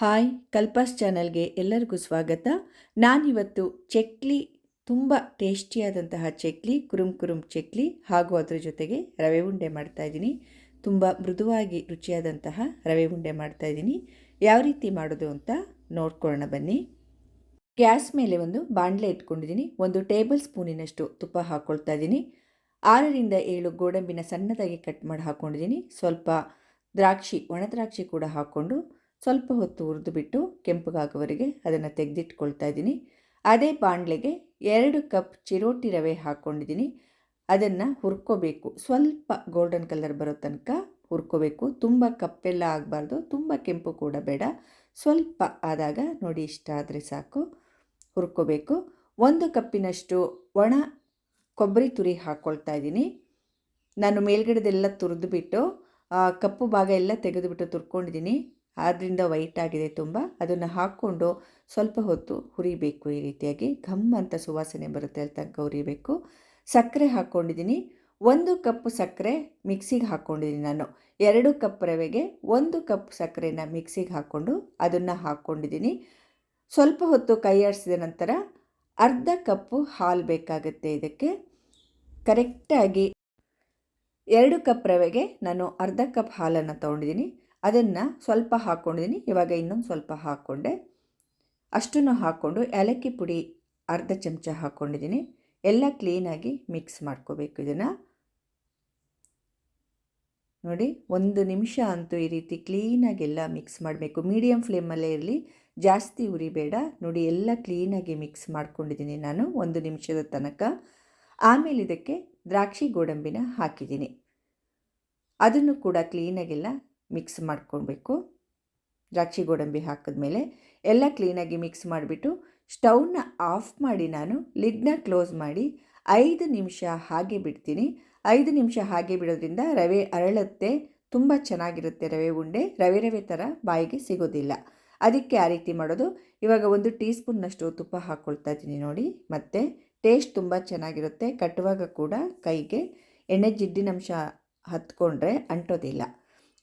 Hi ಕಲ್ಪಾಸ್ ಚಾನಲ್ಗೆ ಎಲ್ಲರಿಗೂ ಸ್ವಾಗತ. ನಾನಿವತ್ತು ಚಕ್ಲಿ, ತುಂಬ ಟೇಸ್ಟಿಯಾದಂತಹ ಚಕ್ಲಿ, ಕುರುಮ್ ಚಕ್ಲಿ ಹಾಗೂ ಅದರ ಜೊತೆಗೆ ರವೆ ಉಂಡೆ ಮಾಡ್ತಾಯಿದ್ದೀನಿ. ತುಂಬ ಮೃದುವಾಗಿ ರುಚಿಯಾದಂತಹ ರವೆ ಉಂಡೆ ಮಾಡ್ತಾಯಿದ್ದೀನಿ. ಯಾವ ರೀತಿ ಮಾಡೋದು ಅಂತ ನೋಡ್ಕೊಳ್ಳೋಣ ಬನ್ನಿ. ಗ್ಯಾಸ್ ಮೇಲೆ ಒಂದು ಬಾಣಲೆ ಇಟ್ಕೊಂಡಿದ್ದೀನಿ. 1 ಟೇಬಲ್ ಸ್ಪೂನಿನಷ್ಟು ತುಪ್ಪ ಹಾಕ್ಕೊಳ್ತಾ ಇದ್ದೀನಿ. 6ರಿಂದ 7 ಗೋಡಂಬಿನ ಸಣ್ಣದಾಗಿ ಕಟ್ ಮಾಡಿ ಹಾಕ್ಕೊಂಡಿದ್ದೀನಿ. ಸ್ವಲ್ಪ ಒಣ ದ್ರಾಕ್ಷಿ ಕೂಡ ಹಾಕ್ಕೊಂಡು ಸ್ವಲ್ಪ ಹೊತ್ತು ಹುರಿದು ಬಿಟ್ಟು ಕೆಂಪಗಾಗುವವರೆಗೆ ಅದನ್ನು ತೆಗೆದಿಟ್ಕೊಳ್ತಾ ಇದ್ದೀನಿ. ಅದೇ ಬಾಣಲೆಗೆ 2 ಕಪ್ ಚಿರೋಟಿ ರವೆ ಹಾಕ್ಕೊಂಡಿದ್ದೀನಿ. ಅದನ್ನು ಹುರ್ಕೋಬೇಕು. ಸ್ವಲ್ಪ ಗೋಲ್ಡನ್ ಕಲರ್ ಬರೋ ತನಕ ಹುರ್ಕೋಬೇಕು. ತುಂಬ ಕಪ್ಪೆಲ್ಲ ಆಗಬಾರ್ದು, ತುಂಬ ಕೆಂಪು ಕೂಡ ಬೇಡ. ಸ್ವಲ್ಪ ಆದಾಗ ನೋಡಿ, ಇಷ್ಟ ಆದರೆ ಸಾಕು, ಹುರ್ಕೋಬೇಕು. 1 ಕಪ್ಪಿನಷ್ಟು ಒಣ ಕೊಬ್ಬರಿ ತುರಿ ಹಾಕ್ಕೊಳ್ತಾ ಇದ್ದೀನಿ. ನಾನು ಮೇಲ್ಗಡೆದೆಲ್ಲ ತುರಿದು ಬಿಟ್ಟು ಕಪ್ಪು ಭಾಗ ಎಲ್ಲ ತೆಗೆದುಬಿಟ್ಟು ತುರ್ಕೊಂಡಿದ್ದೀನಿ. ಆದ್ದರಿಂದ ವೈಟ್ ಆಗಿದೆ ತುಂಬ. ಅದನ್ನು ಹಾಕ್ಕೊಂಡು ಸ್ವಲ್ಪ ಹೊತ್ತು ಹುರಿಬೇಕು. ಈ ರೀತಿಯಾಗಿ ಘಮ್ ಅಂತ ಸುವಾಸನೆ ಬರುತ್ತೆ ಅಲ್ಲಿ ತನಕ ಹುರಿಬೇಕು. ಸಕ್ಕರೆ ಹಾಕ್ಕೊಂಡಿದ್ದೀನಿ. 1 ಕಪ್ ಸಕ್ಕರೆ ಮಿಕ್ಸಿಗೆ ಹಾಕ್ಕೊಂಡಿದ್ದೀನಿ ನಾನು. 2 ಕಪ್ ರವೆಗೆ 1 ಕಪ್ ಸಕ್ಕರೆನ ಮಿಕ್ಸಿಗೆ ಹಾಕ್ಕೊಂಡು ಅದನ್ನು ಹಾಕ್ಕೊಂಡಿದ್ದೀನಿ. ಸ್ವಲ್ಪ ಹೊತ್ತು ಕೈ ಆಡಿಸಿದ ನಂತರ ಅರ್ಧ ಕಪ್ಪು ಹಾಲು ಬೇಕಾಗುತ್ತೆ ಇದಕ್ಕೆ. ಕರೆಕ್ಟಾಗಿ 2 ಕಪ್ ರವೆಗೆ ನಾನು ಅರ್ಧ ಕಪ್ ಹಾಲನ್ನು ತೊಗೊಂಡಿದ್ದೀನಿ. ಅದನ್ನು ಸ್ವಲ್ಪ ಹಾಕ್ಕೊಂಡಿದ್ದೀನಿ. ಇವಾಗ ಇನ್ನೊಂದು ಸ್ವಲ್ಪ ಹಾಕ್ಕೊಂಡೆ. ಅಷ್ಟನ್ನು ಹಾಕ್ಕೊಂಡು ಏಲಕ್ಕಿ ಪುಡಿ ಅರ್ಧ ಚಮಚ ಹಾಕ್ಕೊಂಡಿದ್ದೀನಿ. ಎಲ್ಲ ಕ್ಲೀನಾಗಿ ಮಿಕ್ಸ್ ಮಾಡ್ಕೋಬೇಕು. ಇದನ್ನು ನೋಡಿ, 1 ನಿಮಿಷ ಅಂತೂ ಈ ರೀತಿ ಕ್ಲೀನಾಗೆಲ್ಲ ಮಿಕ್ಸ್ ಮಾಡಬೇಕು. ಮೀಡಿಯಮ್ ಫ್ಲೇಮಲ್ಲೇ ಇರಲಿ, ಜಾಸ್ತಿ ಉರಿಬೇಡ. ನೋಡಿ, ಎಲ್ಲ ಕ್ಲೀನಾಗಿ ಮಿಕ್ಸ್ ಮಾಡ್ಕೊಂಡಿದ್ದೀನಿ ನಾನು 1 ನಿಮಿಷದ ತನಕ. ಆಮೇಲೆ ಇದಕ್ಕೆ ದ್ರಾಕ್ಷಿ ಗೋಡಂಬಿನ ಹಾಕಿದ್ದೀನಿ. ಅದನ್ನು ಕೂಡ ಕ್ಲೀನಾಗೆಲ್ಲ ಮಿಕ್ಸ್ ಮಾಡ್ಕೊಳ್ಬೇಕು. ದ್ರಾಕ್ಷಿ ಗೋಡಂಬಿ ಹಾಕಿದ್ಮೇಲೆ ಎಲ್ಲ ಕ್ಲೀನಾಗಿ ಮಿಕ್ಸ್ ಮಾಡಿಬಿಟ್ಟು ಸ್ಟವ್ನ ಆಫ್ ಮಾಡಿ ನಾನು ಲಿಡ್ನ ಕ್ಲೋಸ್ ಮಾಡಿ 5 ನಿಮಿಷ ಹಾಗೆ ಬಿಡ್ತೀನಿ. 5 ನಿಮಿಷ ಹಾಗೆ ಬಿಡೋದ್ರಿಂದ ರವೆ ಅರಳುತ್ತೆ, ತುಂಬ ಚೆನ್ನಾಗಿರುತ್ತೆ. ರವೆ ಉಂಡೆ ರವೆ ಥರ ಬಾಯಿಗೆ ಸಿಗೋದಿಲ್ಲ. ಅದಕ್ಕೆ ಆ ರೀತಿ ಮಾಡೋದು. ಇವಾಗ 1 ಟೀ ಸ್ಪೂನ್ನಷ್ಟು ತುಪ್ಪ ಹಾಕ್ಕೊಳ್ತಾ ಇದ್ದೀನಿ ನೋಡಿ. ಮತ್ತು ಟೇಸ್ಟ್ ತುಂಬ ಚೆನ್ನಾಗಿರುತ್ತೆ. ಕಟ್ಟುವಾಗ ಕೂಡ ಕೈಗೆ ಎಣ್ಣೆ ಜಿಡ್ಡಿನಂಶ ಹತ್ಕೊಂಡ್ರೆ ಅಂಟೋದಿಲ್ಲ.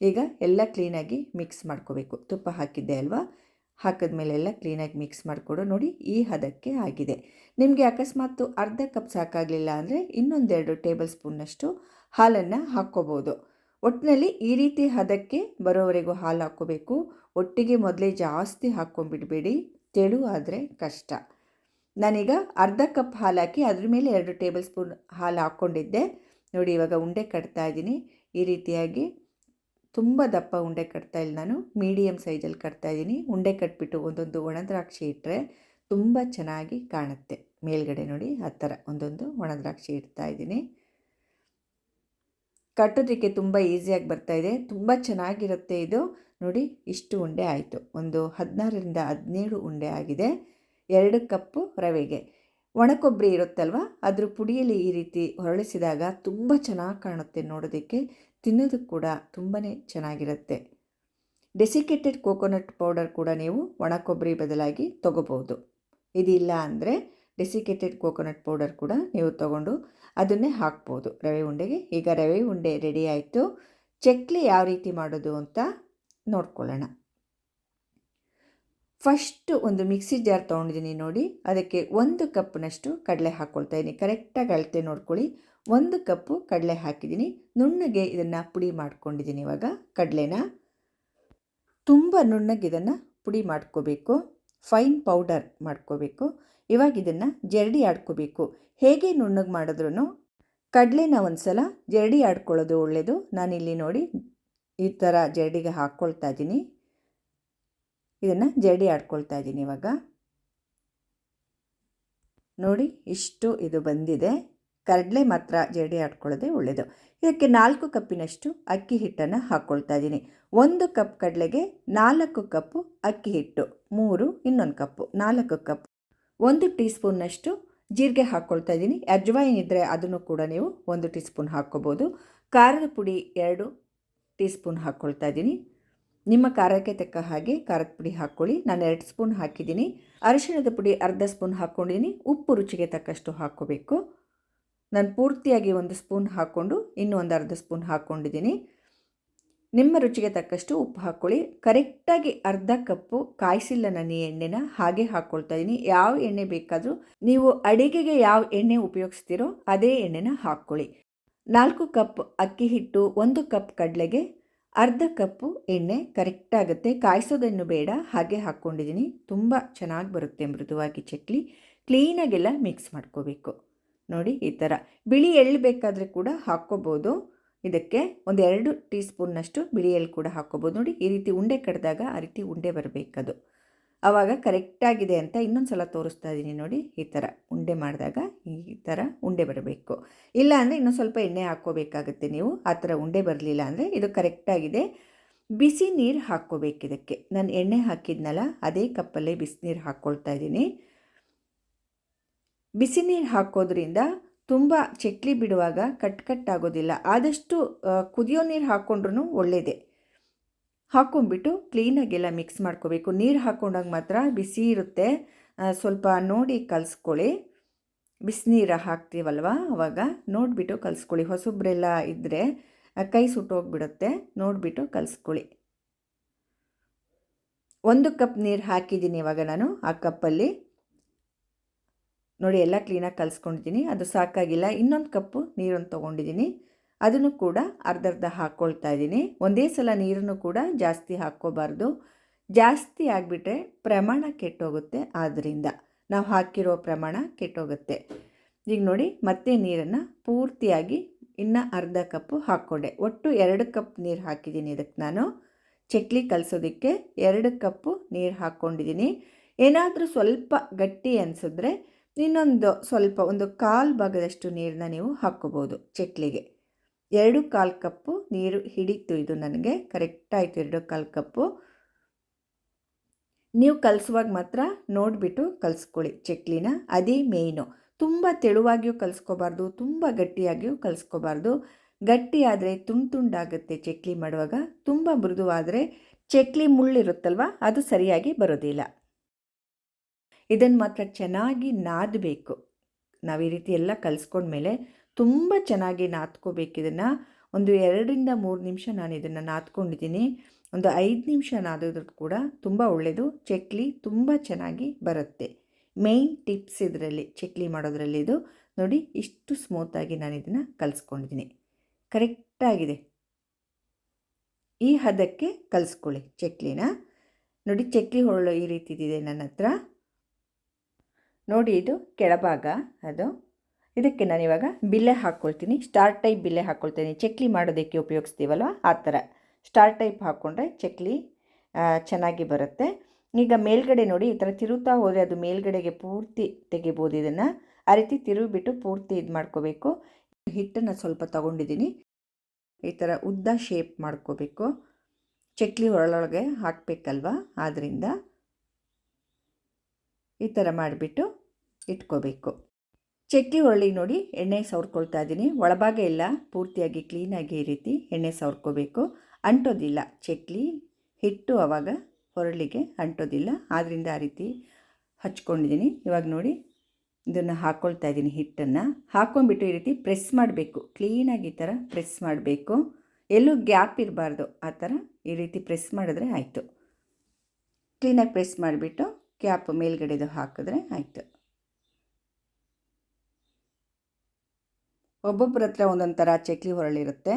ಈಗ ಎಲ್ಲ ಕ್ಲೀನಾಗಿ ಮಿಕ್ಸ್ ಮಾಡ್ಕೋಬೇಕು. ತುಪ್ಪ ಹಾಕಿದ್ದೆ ಅಲ್ವಾ, ಹಾಕಿದ್ಮೇಲೆ ಎಲ್ಲ ಕ್ಲೀನಾಗಿ ಮಿಕ್ಸ್ ಮಾಡಿಕೊಡು. ನೋಡಿ, ಈ ಹದಕ್ಕೆ ಆಗಿದೆ. ನಿಮಗೆ ಅಕಸ್ಮಾತ್ ಅರ್ಧ ಕಪ್ ಸಾಕಾಗಲಿಲ್ಲ ಅಂದರೆ ಇನ್ನೊಂದು 2 ಟೇಬಲ್ ಸ್ಪೂನ್ನಷ್ಟು ಹಾಲನ್ನು ಹಾಕ್ಕೋಬೋದು. ಒಟ್ಟಿನಲ್ಲಿ ಈ ರೀತಿ ಹದಕ್ಕೆ ಬರೋವರೆಗೂ ಹಾಲು ಹಾಕ್ಕೋಬೇಕು. ಒಟ್ಟಿಗೆ ಮೊದಲೇ ಜಾಸ್ತಿ ಹಾಕ್ಕೊಂಡ್ಬಿಡಬೇಡಿ, ತೆಳು ಆದರೆ ಕಷ್ಟ. ನಾನೀಗ ಅರ್ಧ ಕಪ್ ಹಾಲು ಹಾಕಿ ಅದ್ರ ಮೇಲೆ 2 ಟೇಬಲ್ ಸ್ಪೂನ್ ಹಾಲು ಹಾಕ್ಕೊಂಡಿದ್ದೆ. ನೋಡಿ, ಇವಾಗ ಉಂಡೆ ಕಟ್ತಾ ಇದ್ದೀನಿ. ಈ ರೀತಿಯಾಗಿ ತುಂಬ ದಪ್ಪ ಉಂಡೆ ಕಟ್ತಾಯಿಲ್ಲ ನಾನು, ಮೀಡಿಯಮ್ ಸೈಜಲ್ಲಿ ಕಟ್ತಾಯಿದ್ದೀನಿ. ಉಂಡೆ ಕಟ್ಬಿಟ್ಟು ಒಂದೊಂದು ಒಣ ದ್ರಾಕ್ಷಿ ಇಟ್ಟರೆ ತುಂಬ ಚೆನ್ನಾಗಿ ಕಾಣುತ್ತೆ. ಮೇಲ್ಗಡೆ ನೋಡಿ, ಆ ಥರ ಒಂದೊಂದು ಒಣ ದ್ರಾಕ್ಷಿ ಇಡ್ತಾಯಿದ್ದೀನಿ. ಕಟ್ಟೋದಕ್ಕೆ ತುಂಬ ಈಸಿಯಾಗಿ ಬರ್ತಾಯಿದೆ, ತುಂಬ ಚೆನ್ನಾಗಿರುತ್ತೆ ಇದು. ನೋಡಿ, ಇಷ್ಟು ಉಂಡೆ ಆಯಿತು. ಒಂದು 16ರಿಂದ 17 ಉಂಡೆ ಆಗಿದೆ. 2 ಕಪ್ಪು ರವೆಗೆ. ಒಣಕೊಬ್ಬರಿ ಇರುತ್ತಲ್ವ, ಅದ್ರ ಪುಡಿಯಲ್ಲಿ ಈ ರೀತಿ ಹೊರಳಿಸಿದಾಗ ತುಂಬ ಚೆನ್ನಾಗಿ ಕಾಣುತ್ತೆ ನೋಡೋದಕ್ಕೆ. ತಿನ್ನೋದಕ್ಕೆ ಕೂಡ ತುಂಬಾ ಚೆನ್ನಾಗಿರುತ್ತೆ. ಡೆಸಿಕೇಟೆಡ್ ಕೋಕೋನಟ್ ಪೌಡರ್ ಕೂಡ ನೀವು ಒಣ ಕೊಬ್ಬರಿ ಬದಲಾಗಿ ತೊಗೋಬೋದು. ಇದಿಲ್ಲ ಅಂದರೆ ಡೆಸಿಕೇಟೆಡ್ ಕೋಕೋನಟ್ ಪೌಡರ್ ಕೂಡ ನೀವು ತೊಗೊಂಡು ಅದನ್ನೇ ಹಾಕ್ಬೋದು ರವೆ ಉಂಡೆಗೆ. ಈಗ ರವೆ ಉಂಡೆ ರೆಡಿ ಆಯಿತು. ಚಕ್ಲಿ ಯಾವ ರೀತಿ ಮಾಡೋದು ಅಂತ ನೋಡ್ಕೊಳ್ಳೋಣ. ಫಸ್ಟು ಒಂದು ಮಿಕ್ಸಿ ಜಾರ್ ತೊಗೊಂಡಿದ್ದೀನಿ ನೋಡಿ. ಅದಕ್ಕೆ 1 ಕಪ್ನಷ್ಟು ಕಡಲೆ ಹಾಕ್ಕೊಳ್ತಾ ಇದ್ದೀನಿ. ಕರೆಕ್ಟಾಗಿ ಅಳತೆ ನೋಡ್ಕೊಳ್ಳಿ. 1 ಕಪ್ಪು ಕಡಲೆ ಹಾಕಿದ್ದೀನಿ. ನುಣ್ಣಗೆ ಇದನ್ನು ಪುಡಿ ಮಾಡ್ಕೊಂಡಿದ್ದೀನಿ. ಇವಾಗ ಕಡಲೆನ ತುಂಬ ನುಣ್ಣಗೆ ಇದನ್ನು ಪುಡಿ ಮಾಡ್ಕೋಬೇಕು, ಫೈನ್ ಪೌಡರ್ ಮಾಡ್ಕೋಬೇಕು. ಇವಾಗ ಇದನ್ನು ಜರಡಿ ಆಡ್ಕೋಬೇಕು. ಹೇಗೆ ನುಣ್ಣಗೆ ಮಾಡಿದ್ರೂ ಕಡಲೆನ ಒಂದು ಸಲ ಜರಡಿ ಆಡ್ಕೊಳ್ಳೋದು ಒಳ್ಳೆಯದು. ನಾನಿಲ್ಲಿ ನೋಡಿ ಈ ಥರ ಜರಡಿಗೆ ಹಾಕ್ಕೊಳ್ತಾ ಇದ್ದೀನಿ. ಇದನ್ನು ಜರಡಿ ಆಡ್ಕೊಳ್ತಾ ಇದ್ದೀನಿ. ಇವಾಗ ನೋಡಿ, ಇಷ್ಟು ಇದು ಬಂದಿದೆ. ಕಡಲೆ ಮಾತ್ರ ಜರಡಿ ಆಡ್ಕೊಳ್ಳೋದೇ ಒಳ್ಳೆಯದು. ಇದಕ್ಕೆ 4 ಕಪ್ಪಿನಷ್ಟು ಅಕ್ಕಿ ಹಿಟ್ಟನ್ನು ಹಾಕ್ಕೊಳ್ತಾ ಇದ್ದೀನಿ. 1 ಕಪ್ ಕಡಲೆಗೆ 4 ಕಪ್ಪು ಅಕ್ಕಿ ಹಿಟ್ಟು, 3 ಇನ್ನೊಂದು ಕಪ್ಪು, 4 ಕಪ್. 1 ಟೀ ಸ್ಪೂನ್ನಷ್ಟು ಜೀರಿಗೆ ಹಾಕ್ಕೊಳ್ತಾ ಇದ್ದೀನಿ. ಅಜ್ವಾಯಿನ್ ಇದ್ದರೆ ಅದನ್ನು ಕೂಡ ನೀವು 1 ಟೀ ಸ್ಪೂನ್ ಹಾಕ್ಕೋಬೋದು. ಖಾರದ ಪುಡಿ 2 ಟೀ ಸ್ಪೂನ್ ಹಾಕ್ಕೊಳ್ತಾ ಇದ್ದೀನಿ. ನಿಮ್ಮ ಖಾರಕ್ಕೆ ತಕ್ಕ ಹಾಗೆ ಖಾರದ ಪುಡಿ ಹಾಕ್ಕೊಳ್ಳಿ. ನಾನು 2 ಸ್ಪೂನ್ ಹಾಕಿದ್ದೀನಿ. ಅರಿಶಿಣದ ಪುಡಿ ಅರ್ಧ ಸ್ಪೂನ್ ಹಾಕ್ಕೊಂಡಿದ್ದೀನಿ. ಉಪ್ಪು ರುಚಿಗೆ ತಕ್ಕಷ್ಟು ಹಾಕ್ಕೋಬೇಕು. ನಾನು ಪೂರ್ತಿಯಾಗಿ 1 ಸ್ಪೂನ್ ಹಾಕ್ಕೊಂಡು ಇನ್ನೂ ಒಂದು ಅರ್ಧ ಸ್ಪೂನ್ ಹಾಕ್ಕೊಂಡಿದ್ದೀನಿ. ನಿಮ್ಮ ರುಚಿಗೆ ತಕ್ಕಷ್ಟು ಉಪ್ಪು ಹಾಕ್ಕೊಳ್ಳಿ. ಕರೆಕ್ಟಾಗಿ ಅರ್ಧ ಕಪ್ಪು ಕಾಯಿಸಿಲ್ಲ ನಾನು ಈ ಎಣ್ಣೆನ ಹಾಗೆ ಹಾಕ್ಕೊಳ್ತಾ ಇದ್ದೀನಿ. ಯಾವ ಎಣ್ಣೆ ಬೇಕಾದರೂ ನೀವು ಅಡಿಗೆಗೆ ಯಾವ ಎಣ್ಣೆ ಉಪಯೋಗಿಸ್ತೀರೋ ಅದೇ ಎಣ್ಣೆನ ಹಾಕ್ಕೊಳ್ಳಿ. 4 ಕಪ್ ಅಕ್ಕಿ ಹಿಟ್ಟು, 1 ಕಪ್ ಕಡಲೆಗೆ ಅರ್ಧ ಕಪ್ಪು ಎಣ್ಣೆ ಕರೆಕ್ಟ್ ಆಗುತ್ತೆ. ಕಾಯಿಸೋದನ್ನು ಬೇಡ, ಹಾಗೆ ಹಾಕ್ಕೊಂಡಿದ್ದೀನಿ. ತುಂಬ ಚೆನ್ನಾಗಿ ಬರುತ್ತೆ ಮೃದುವಾಗಿ ಚಕ್ಲಿ. ಕ್ಲೀನಾಗೆಲ್ಲ ಮಿಕ್ಸ್ ಮಾಡ್ಕೋಬೇಕು. ನೋಡಿ ಈ ಥರ ಬಿಳಿ ಎಳ್ಳು ಬೇಕಾದರೆ ಕೂಡ ಹಾಕ್ಕೋಬೋದು. ಇದಕ್ಕೆ ಒಂದು 2 ಟೀ ಸ್ಪೂನ್ನಷ್ಟು ಬಿಳಿ ಎಳ್ಳು ಕೂಡ ಹಾಕ್ಕೋಬೋದು. ನೋಡಿ ಈ ರೀತಿ ಉಂಡೆ ಕಟ್ಟಿದಾಗ ಆ ರೀತಿ ಉಂಡೆ ಬರಬೇಕದು. ಆವಾಗ ಕರೆಕ್ಟಾಗಿದೆ ಅಂತ ಇನ್ನೊಂದು ಸಲ ತೋರಿಸ್ತಾ ಇದ್ದೀನಿ. ನೋಡಿ ಈ ಥರ ಉಂಡೆ ಮಾಡಿದಾಗ ಈ ಥರ ಉಂಡೆ ಬರಬೇಕು. ಇಲ್ಲ ಅಂದರೆ ಇನ್ನೊಂದು ಸ್ವಲ್ಪ ಎಣ್ಣೆ ಹಾಕ್ಕೋಬೇಕಾಗುತ್ತೆ ನೀವು. ಆ ಥರ ಉಂಡೆ ಬರಲಿಲ್ಲ ಅಂದರೆ ಇದು ಕರೆಕ್ಟಾಗಿದೆ. ಬಿಸಿ ನೀರು ಹಾಕ್ಕೋಬೇಕು ಇದಕ್ಕೆ. ನಾನು ಎಣ್ಣೆ ಹಾಕಿದ್ನಲ್ಲ ಅದೇ ಕಪ್ಪಲ್ಲೇ ಬಿಸಿನೀರು ಹಾಕ್ಕೊಳ್ತಾ ಇದ್ದೀನಿ. ಬಿಸಿ ನೀರು ಹಾಕೋದ್ರಿಂದ ತುಂಬ ಚಕ್ಲಿ ಬಿಡುವಾಗ ಕಟ್ಟಾಗೋದಿಲ್ಲ. ಆದಷ್ಟು ಕುದಿಯೋ ನೀರು ಹಾಕ್ಕೊಂಡ್ರೂ ಒಳ್ಳೆಯದೇ. ಹಾಕ್ಕೊಂಡ್ಬಿಟ್ಟು ಕ್ಲೀನಾಗೆಲ್ಲ ಮಿಕ್ಸ್ ಮಾಡ್ಕೋಬೇಕು. ನೀರು ಹಾಕ್ಕೊಂಡಾಗ ಮಾತ್ರ ಬಿಸಿ ಇರುತ್ತೆ, ಸ್ವಲ್ಪ ನೋಡಿ ಕಲಿಸ್ಕೊಳ್ಳಿ. ಬಿಸಿನೀರು ಹಾಕ್ತೀವಲ್ವ ಆವಾಗ ನೋಡಿಬಿಟ್ಟು ಕಲಿಸ್ಕೊಳ್ಳಿ. ಹೊಸಬ್ರೆಲ್ಲ ಇದ್ದರೆ ಕೈ ಸುಟ್ಟೋಗ್ಬಿಡುತ್ತೆ, ನೋಡಿಬಿಟ್ಟು ಕಲಿಸ್ಕೊಳ್ಳಿ. 1 ಕಪ್ ನೀರು ಹಾಕಿದ್ದೀನಿ ಇವಾಗ ನಾನು ಆ ಕಪ್ಪಲ್ಲಿ. ನೋಡಿ ಎಲ್ಲ ಕ್ಲೀನಾಗಿ ಕಲಿಸ್ಕೊಂಡಿದ್ದೀನಿ. ಅದು ಸಾಕಾಗಿಲ್ಲ, ಇನ್ನೊಂದು ಕಪ್ಪು ನೀರನ್ನು ತೊಗೊಂಡಿದ್ದೀನಿ. ಅದನ್ನು ಕೂಡ ಅರ್ಧ ಹಾಕ್ಕೊಳ್ತಾ ಇದ್ದೀನಿ. ಒಂದೇ ಸಲ ನೀರನ್ನು ಕೂಡ ಜಾಸ್ತಿ ಹಾಕ್ಕೋಬಾರ್ದು. ಜಾಸ್ತಿ ಆಗಿಬಿಟ್ರೆ ಪ್ರಮಾಣ ಕೆಟ್ಟೋಗುತ್ತೆ. ಆದ್ದರಿಂದ ನಾವು ಹಾಕಿರೋ ಪ್ರಮಾಣ ಕೆಟ್ಟೋಗುತ್ತೆ. ಈಗ ನೋಡಿ ಮತ್ತೆ ನೀರನ್ನು ಪೂರ್ತಿಯಾಗಿ ಇನ್ನು ಅರ್ಧ ಕಪ್ಪು ಹಾಕ್ಕೊಂಡೆ. ಒಟ್ಟು 2 ಕಪ್ ನೀರು ಹಾಕಿದ್ದೀನಿ ಇದಕ್ಕೆ. ನಾನು ಚಕ್ಲಿ ಕಲಿಸೋದಕ್ಕೆ 2 ಕಪ್ಪು ನೀರು ಹಾಕ್ಕೊಂಡಿದ್ದೀನಿ. ಏನಾದರೂ ಸ್ವಲ್ಪ ಗಟ್ಟಿ ಅನಿಸಿದ್ರೆ ಇನ್ನೊಂದು ಸ್ವಲ್ಪ ಒಂದು 1/4 ಭಾಗದಷ್ಟು ನೀರನ್ನ ನೀವು ಹಾಕ್ಕೋಬೋದು ಚಕ್ಲಿಗೆ. 2/4 ಕಪ್ಪು ನೀರು ಹಿಡಿತು ಇದು ನನಗೆ. ಕರೆಕ್ಟಾಯಿತು 2/4 ಕಪ್ಪು. ನೀವು ಕಲಿಸುವಾಗ ಮಾತ್ರ ನೋಡಿಬಿಟ್ಟು ಕಲಿಸ್ಕೊಳ್ಳಿ ಚಕ್ಲಿನ. ಅದೇ ಮೇಯ್ನು. ತುಂಬ ತೆಳುವಾಗಿಯೂ ಕಲಿಸ್ಕೋಬಾರ್ದು, ತುಂಬ ಗಟ್ಟಿಯಾಗಿಯೂ ಕಲಿಸ್ಕೋಬಾರ್ದು. ಗಟ್ಟಿಯಾದರೆ ತುಂಡಾಗುತ್ತೆ ಚಕ್ಲಿ ಮಾಡುವಾಗ. ತುಂಬ ಮೃದುವಾದರೆ ಚಕ್ಲಿ ಮುಳ್ಳಿರುತ್ತಲ್ವ ಅದು ಸರಿಯಾಗಿ ಬರೋದಿಲ್ಲ. ಇದನ್ನು ಮಾತ್ರ ಚೆನ್ನಾಗಿ ನಾದಬೇಕು. ನಾವು ಈ ರೀತಿ ಎಲ್ಲ ಕಲಿಸ್ಕೊಂಡ್ಮೇಲೆ ತುಂಬ ಚೆನ್ನಾಗಿ ನಾದ್ಕೋಬೇಕು. ಇದನ್ನು ಒಂದು 2-3 ನಿಮಿಷ ನಾನು ಇದನ್ನು ನಾದ್ಕೊಂಡಿದ್ದೀನಿ. ಒಂದು 5 ನಿಮಿಷ ನಾದಿದ್ರು ಕೂಡ ತುಂಬ ಒಳ್ಳೆಯದು. ಚಕ್ಲಿ ತುಂಬ ಚೆನ್ನಾಗಿ ಬರುತ್ತೆ. ಮೇಯ್ನ್ ಟಿಪ್ಸ್ ಇದರಲ್ಲಿ, ಚಕ್ಲಿ ಮಾಡೋದ್ರಲ್ಲಿ ಇದು. ನೋಡಿ ಇಷ್ಟು ಸ್ಮೂತಾಗಿ ನಾನು ಇದನ್ನು ಕಲಿಸ್ಕೊಂಡಿದ್ದೀನಿ. ಕರೆಕ್ಟಾಗಿದೆ. ಈ ಹದಕ್ಕೆ ಕಲಿಸ್ಕೊಳ್ಳಿ ಚಕ್ಲಿನ. ನೋಡಿ ಚಕ್ಲಿ ಹೊರಳು ಈ ರೀತಿ ಇದೆ ನನ್ನ ಹತ್ರ. ನೋಡಿ ಇದು ಕೆಳಭಾಗ ಅದು. ಇದಕ್ಕೆ ನಾನಿವಾಗ ಬಿಲ್ಲೆ ಹಾಕ್ಕೊಳ್ತೀನಿ. ಸ್ಟಾರ್ ಟೈಪ್ ಬಿಲ್ಲೆ ಹಾಕ್ಕೊಳ್ತೀನಿ. ಚಕ್ಲಿ ಮಾಡೋದಕ್ಕೆ ಉಪಯೋಗಿಸ್ತೀವಲ್ವ ಆ ಥರ ಸ್ಟಾರ್ ಟೈಪ್ ಹಾಕ್ಕೊಂಡ್ರೆ ಚಕ್ಲಿ ಚೆನ್ನಾಗಿ ಬರುತ್ತೆ. ಈಗ ಮೇಲ್ಗಡೆ ನೋಡಿ ಈ ಥರ ತಿರುಗ್ತಾ ಹೋದರೆ ಅದು ಮೇಲ್ಗಡೆಗೆ ಪೂರ್ತಿ ತೆಗಿಬೋದು. ಇದನ್ನು ಆ ರೀತಿ ತಿರುಗಿಬಿಟ್ಟು ಪೂರ್ತಿ ಇದು ಮಾಡ್ಕೋಬೇಕು. ಹಿಟ್ಟನ್ನು ಸ್ವಲ್ಪ ತಗೊಂಡಿದ್ದೀನಿ. ಈ ಥರ ಉದ್ದ ಶೇಪ್ ಮಾಡ್ಕೋಬೇಕು. ಚಕ್ಲಿ ಒಳಗೆ ಹಾಕಬೇಕಲ್ವ, ಆದ್ದರಿಂದ ಈ ಥರ ಮಾಡಿಬಿಟ್ಟು ಇಟ್ಕೋಬೇಕು. ಚಕ್ಲಿ ಒಳ್ಳಿಗೆ ನೋಡಿ ಎಣ್ಣೆ ಸವರ್ಕೊಳ್ತಾ ಇದ್ದೀನಿ. ಒಳಭಾಗ ಎಲ್ಲ ಪೂರ್ತಿಯಾಗಿ ಕ್ಲೀನಾಗಿ ಈ ರೀತಿ ಎಣ್ಣೆ ಸವರ್ಕೋಬೇಕು. ಅಂಟೋದಿಲ್ಲ ಚಕ್ಲಿ ಹಿಟ್ಟು, ಆವಾಗ ಹೊರಳಿಗೆ ಅಂಟೋದಿಲ್ಲ. ಆದ್ದರಿಂದ ಆ ರೀತಿ ಹಚ್ಕೊಂಡಿದ್ದೀನಿ. ಇವಾಗ ನೋಡಿ ಇದನ್ನು ಹಾಕ್ಕೊಳ್ತಾ ಇದ್ದೀನಿ. ಹಿಟ್ಟನ್ನು ಹಾಕ್ಕೊಂಡ್ಬಿಟ್ಟು ಈ ರೀತಿ ಪ್ರೆಸ್ ಮಾಡಬೇಕು. ಕ್ಲೀನಾಗಿ ಈ ಥರ ಪ್ರೆಸ್ ಮಾಡಬೇಕು. ಎಲ್ಲೂ ಗ್ಯಾಪ್ ಇರಬಾರ್ದು. ಆ ಥರ ಈ ರೀತಿ ಪ್ರೆಸ್ ಮಾಡಿದ್ರೆ ಆಯಿತು. ಕ್ಲೀನಾಗಿ ಪ್ರೆಸ್ ಮಾಡಿಬಿಟ್ಟು ಕ್ಯಾಪ್ ಮೇಲ್ಗಡೆದು ಹಾಕಿದ್ರೆ ಆಯಿತು. ಒಬ್ಬೊಬ್ಬರ ಹತ್ರ ಒಂದೊಂದು ಥರ ಚಕ್ಲಿ ಹೊರಳಿರುತ್ತೆ.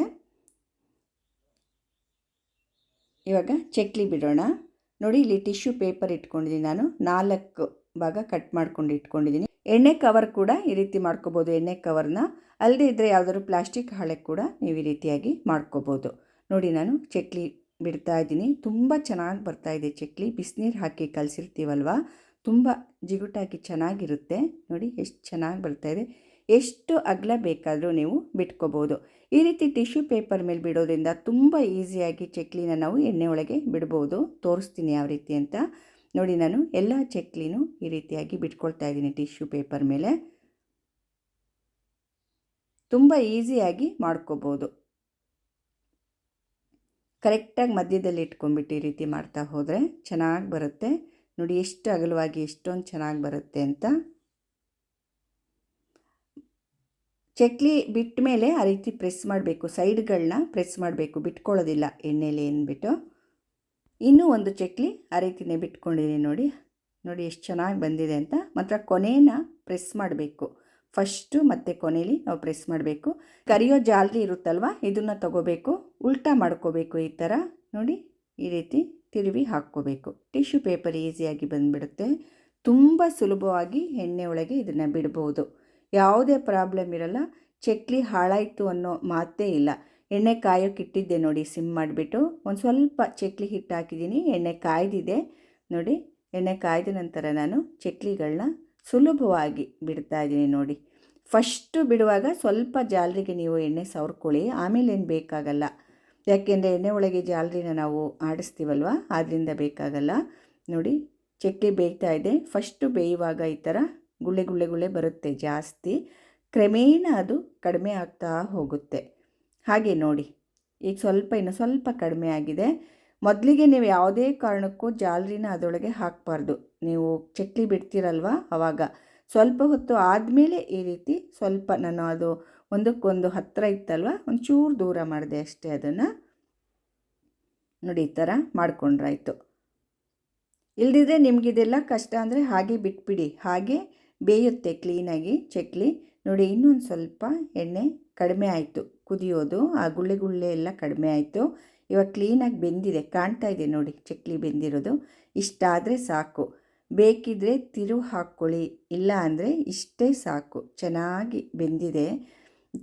ಇವಾಗ ಚಕ್ಲಿ ಬಿಡೋಣ. ನೋಡಿ ಇಲ್ಲಿ ಟಿಶ್ಯೂ ಪೇಪರ್ ಇಟ್ಕೊಂಡಿದ್ದೀನಿ ನಾನು. 4 ಭಾಗ ಕಟ್ ಮಾಡ್ಕೊಂಡು ಇಟ್ಕೊಂಡಿದ್ದೀನಿ. ಎಣ್ಣೆ ಕವರ್ ಕೂಡ ಈ ರೀತಿ ಮಾಡ್ಕೋಬೋದು. ಎಣ್ಣೆ ಕವರ್ನ ಅಲ್ಲದೆ ಇದ್ದರೆ ಯಾವುದಾದ್ರು ಪ್ಲಾಸ್ಟಿಕ್ ಹಾಳೆ ಕೂಡ ನೀವು ಈ ರೀತಿಯಾಗಿ ಮಾಡ್ಕೋಬೋದು. ನೋಡಿ ನಾನು ಚಕ್ಲಿ ಬಿಡ್ತಾ ಇದ್ದೀನಿ. ತುಂಬ ಚೆನ್ನಾಗಿ ಬರ್ತಾಯಿದೆ ಚಕ್ಲಿ. ಬಿಸಿನೀರು ಹಾಕಿ ಕಲಸಿರ್ತೀವಲ್ವ, ತುಂಬ ಜಿಗುಟಾಗಿ ಚೆನ್ನಾಗಿರುತ್ತೆ. ನೋಡಿ ಎಷ್ಟು ಚೆನ್ನಾಗಿ ಬರ್ತಾಯಿದೆ. ಎಷ್ಟು ಅಗಲ ಬೇಕಾದರೂ ನೀವು ಬಿಟ್ಕೋಬೋದು. ಈ ರೀತಿ ಟಿಶ್ಯೂ ಪೇಪರ್ ಮೇಲೆ ಬಿಡೋದ್ರಿಂದ ತುಂಬ ಈಸಿಯಾಗಿ ಚಕ್ಲಿನ ನಾವು ಎಣ್ಣೆ ಒಳಗೆ ಬಿಡ್ಬೋದು. ತೋರಿಸ್ತೀನಿ ಯಾವ ರೀತಿ ಅಂತ. ನೋಡಿ ನಾನು ಎಲ್ಲ ಚಕ್ಲಿನೂ ಈ ರೀತಿಯಾಗಿ ಬಿಟ್ಕೊಳ್ತಾ ಇದ್ದೀನಿ ಟಿಶ್ಯೂ ಪೇಪರ್ ಮೇಲೆ. ತುಂಬ ಈಸಿಯಾಗಿ ಮಾಡ್ಕೋಬೋದು. ಕರೆಕ್ಟಾಗಿ ಮಧ್ಯದಲ್ಲಿ ಇಟ್ಕೊಂಡ್ಬಿಟ್ಟು ಈ ರೀತಿ ಮಾಡ್ತಾ ಹೋದರೆ ಚೆನ್ನಾಗಿ ಬರುತ್ತೆ. ನೋಡಿ ಎಷ್ಟು ಅಗಲವಾಗಿ ಎಷ್ಟೊಂದು ಚೆನ್ನಾಗಿ ಬರುತ್ತೆ ಅಂತ. ಚಕ್ಲಿ ಬಿಟ್ಟ ಮೇಲೆ ಆ ರೀತಿ ಪ್ರೆಸ್ ಮಾಡಬೇಕು, ಸೈಡ್ಗಳನ್ನ ಪ್ರೆಸ್ ಮಾಡಬೇಕು, ಬಿಟ್ಕೊಳ್ಳೋದಿಲ್ಲ ಎಣ್ಣೆಲಿ ಅಂದ್ಬಿಟ್ಟು. ಇನ್ನೂ ಒಂದು ಚಕ್ಲಿ ಆ ರೀತಿಯೇ ಬಿಟ್ಕೊಂಡಿದ್ದೀನಿ ನೋಡಿ. ನೋಡಿ ಎಷ್ಟು ಚೆನ್ನಾಗಿ ಬಂದಿದೆ ಅಂತ. ಮಾತ್ರ ಕೊನೆನ ಪ್ರೆಸ್ ಮಾಡಬೇಕು, ಫಸ್ಟು ಮತ್ತು ಕೊನೆಯಲ್ಲಿ ನಾವು ಪ್ರೆಸ್ ಮಾಡಬೇಕು. ಕರಿಯೋ ಜಾಲರಿ ಇರುತ್ತಲ್ವ, ಇದನ್ನು ತಗೋಬೇಕು, ಉಲ್ಟಾ ಮಾಡ್ಕೋಬೇಕು ಈ ಥರ ನೋಡಿ. ಈ ರೀತಿ ತಿರುವಿ ಹಾಕ್ಕೋಬೇಕು. ಟಿಶ್ಯೂ ಪೇಪರ್ ಈಸಿಯಾಗಿ ಬಂದುಬಿಡುತ್ತೆ. ತುಂಬ ಸುಲಭವಾಗಿ ಎಣ್ಣೆ ಒಳಗೆ ಇದನ್ನು ಬಿಡ್ಬೋದು, ಯಾವುದೇ ಪ್ರಾಬ್ಲಮ್ ಇರಲ್ಲ. ಚಕ್ಲಿ ಹಾಳಾಯಿತು ಅನ್ನೋ ಮಾತೇ ಇಲ್ಲ. ಎಣ್ಣೆ ಕಾಯೋಕೆ ಇಟ್ಟಿದ್ದೆ ನೋಡಿ, ಸಿಮ್ ಮಾಡಿಬಿಟ್ಟು ಒಂದು ಸ್ವಲ್ಪ ಚಕ್ಲಿ ಹಿಟ್ಟು ಹಾಕಿದ್ದೀನಿ. ಎಣ್ಣೆ ಕಾಯ್ದಿದೆ ನೋಡಿ. ಎಣ್ಣೆ ಕಾಯ್ದ ನಂತರ ನಾನು ಚಕ್ಲಿಗಳನ್ನ ಸುಲಭವಾಗಿ ಬಿಡ್ತಾ ಇದ್ದೀನಿ ನೋಡಿ. ಫಸ್ಟು ಬಿಡುವಾಗ ಸ್ವಲ್ಪ ಜಾಲರಿಗೆ ನೀವು ಎಣ್ಣೆ ಸವರ್ಕೊಳ್ಳಿ, ಆಮೇಲೆ ಏನು ಬೇಕಾಗಲ್ಲ. ಯಾಕೆಂದರೆ ಎಣ್ಣೆ ಒಳಗೆ ಜಾಲರಿನ ನಾವು ಆಡಿಸ್ತೀವಲ್ವ, ಆದ್ದರಿಂದ ಬೇಕಾಗಲ್ಲ. ನೋಡಿ ಚಕ್ಲಿ ಬೇಯ್ತಾ ಇದೆ. ಫಸ್ಟು ಬೇಯುವಾಗ ಈ ಥರ ಗುಳ್ಳೆ ಗುಳ್ಳೆ ಗುಳ್ಳೆ ಬರುತ್ತೆ ಜಾಸ್ತಿ, ಕ್ರಮೇಣ ಅದು ಕಡಿಮೆ ಆಗ್ತಾ ಹೋಗುತ್ತೆ. ಹಾಗೆ ನೋಡಿ, ಈಗ ಇನ್ನು ಸ್ವಲ್ಪ ಕಡಿಮೆ ಆಗಿದೆ. ಮೊದಲಿಗೆ ನೀವು ಯಾವುದೇ ಕಾರಣಕ್ಕೂ ಜಾಲರಿನ ಅದರೊಳಗೆ ಹಾಕಬಾರ್ದು. ನೀವು ಚಕ್ಲಿ ಬಿಡ್ತೀರಲ್ವ, ಆವಾಗ ಸ್ವಲ್ಪ ಹೊತ್ತು ಆದಮೇಲೆ ಈ ರೀತಿ ಸ್ವಲ್ಪ, ನಾನು ಅದು ಒಂದಕ್ಕೊಂದು ಹತ್ತಿರ ಇತ್ತಲ್ವ, ಒಂಚೂರು ದೂರ ಮಾಡಿದೆ ಅಷ್ಟೇ. ಅದನ್ನು ನೋಡಿ ಈ ಥರ ಮಾಡ್ಕೊಂಡ್ರಾಯ್ತು. ಇಲ್ದಿದ್ರೆ ನಿಮಗಿದೆಲ್ಲ ಕಷ್ಟ ಅಂದರೆ ಹಾಗೆ ಬಿಟ್ಬಿಡಿ, ಹಾಗೆ ಬೇಯುತ್ತೆ ಕ್ಲೀನಾಗಿ ಚಕ್ಲಿ. ನೋಡಿ ಇನ್ನೊಂದು ಸ್ವಲ್ಪ ಎಣ್ಣೆ ಕಡಿಮೆ ಆಯಿತು, ಕುದಿಯೋದು ಆ ಗುಳ್ಳೆ ಗುಳ್ಳೆ ಎಲ್ಲ ಕಡಿಮೆ ಆಯಿತು. ಇವಾಗ ಕ್ಲೀನಾಗಿ ಬೆಂದಿದೆ, ಕಾಣ್ತಾ ಇದೆ ನೋಡಿ ಚಕ್ಲಿ ಬೆಂದಿರೋದು. ಇಷ್ಟಾದರೆ ಸಾಕು. ಬೇಕಿದ್ದರೆ ತಿರುವು ಹಾಕ್ಕೊಳ್ಳಿ, ಇಲ್ಲ ಅಂದರೆ ಇಷ್ಟೇ ಸಾಕು. ಚೆನ್ನಾಗಿ ಬೆಂದಿದೆ,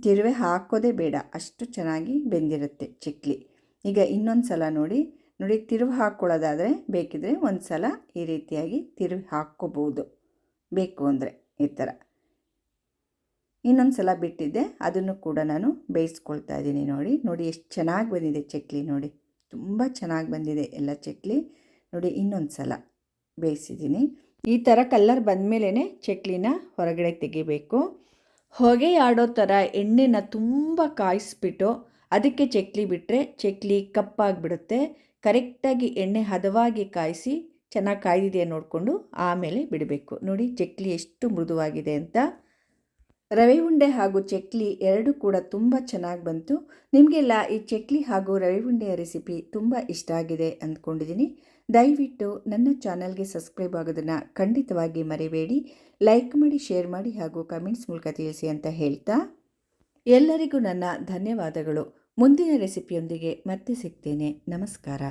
ತಿರುವೆ ಹಾಕೋದೇ ಬೇಡ, ಅಷ್ಟು ಚೆನ್ನಾಗಿ ಬೆಂದಿರುತ್ತೆ ಚಕ್ಲಿ. ಈಗ ಇನ್ನೊಂದು ಸಲ ನೋಡಿ ತಿರುವು ಹಾಕ್ಕೊಳ್ಳೋದಾದರೆ ಬೇಕಿದ್ರೆ ಒಂದು ಸಲ ಈ ರೀತಿಯಾಗಿ ತಿರುವಿ ಹಾಕ್ಕೋಬೋದು, ಬೇಕು ಅಂದರೆ ಈ ಥರ. ಇನ್ನೊಂದು ಸಲ ಬಿಟ್ಟಿದ್ದೆ, ಅದನ್ನು ಕೂಡ ನಾನು ಬೇಯಿಸ್ಕೊಳ್ತಾ ಇದ್ದೀನಿ ನೋಡಿ ಎಷ್ಟು ಚೆನ್ನಾಗಿ ಬಂದಿದೆ ಚಕ್ಲಿ ನೋಡಿ. ತುಂಬ ಚೆನ್ನಾಗಿ ಬಂದಿದೆ ಎಲ್ಲ ಚಕ್ಲಿ ನೋಡಿ. ಇನ್ನೊಂದು ಸಲ ಬೇಯಿಸಿದ್ದೀನಿ. ಈ ಥರ ಕಲ್ಲರ್ ಬಂದಮೇಲೆ ಚಕ್ಲಿನ ಹೊರಗಡೆ ತೆಗಿಬೇಕು. ಹೊಗೆ ಆಡೋ ಥರ ಎಣ್ಣೆನ ತುಂಬ ಕಾಯಿಸ್ಬಿಟ್ಟು ಅದಕ್ಕೆ ಚಕ್ಲಿ ಬಿಟ್ಟರೆ ಚಕ್ಲಿ ಕಪ್ಪಾಗಿಬಿಡುತ್ತೆ. ಕರೆಕ್ಟಾಗಿ ಎಣ್ಣೆ ಹದವಾಗಿ ಕಾಯಿಸಿ, ಚೆನ್ನಾಗಿ ಕಾಯ್ದಿದೆಯಾ ನೋಡಿಕೊಂಡು ಆಮೇಲೆ ಬಿಡಬೇಕು. ನೋಡಿ ಚಕ್ಲಿ ಎಷ್ಟು ಮೃದುವಾಗಿದೆ ಅಂತ. ರವೆ ಉಂಡೆ ಹಾಗೂ ಚಕ್ಲಿ ಎರಡೂ ಕೂಡ ತುಂಬ ಚೆನ್ನಾಗಿ ಬಂತು. ನಿಮಗೆಲ್ಲ ಈ ಚಕ್ಲಿ ಹಾಗೂ ರವೆ ಉಂಡೆಯ ರೆಸಿಪಿ ತುಂಬ ಇಷ್ಟ ಆಗಿದೆ ಅಂದ್ಕೊಂಡಿದ್ದೀನಿ. ದಯವಿಟ್ಟು ನನ್ನ ಚಾನಲ್ಗೆ ಸಬ್ಸ್ಕ್ರೈಬ್ ಆಗೋದನ್ನು ಖಂಡಿತವಾಗಿ ಮರಿಬೇಡಿ. ಲೈಕ್ ಮಾಡಿ, ಶೇರ್ ಮಾಡಿ ಹಾಗೂ ಕಮೆಂಟ್ಸ್ ಮೂಲಕ ತಿಳಿಸಿ ಅಂತ ಹೇಳ್ತಾ ಎಲ್ಲರಿಗೂ ನನ್ನ ಧನ್ಯವಾದಗಳು. ಮುಂದಿನ ರೆಸಿಪಿಯೊಂದಿಗೆ ಮತ್ತೆ ಸಿಗ್ತೇನೆ. ನಮಸ್ಕಾರ.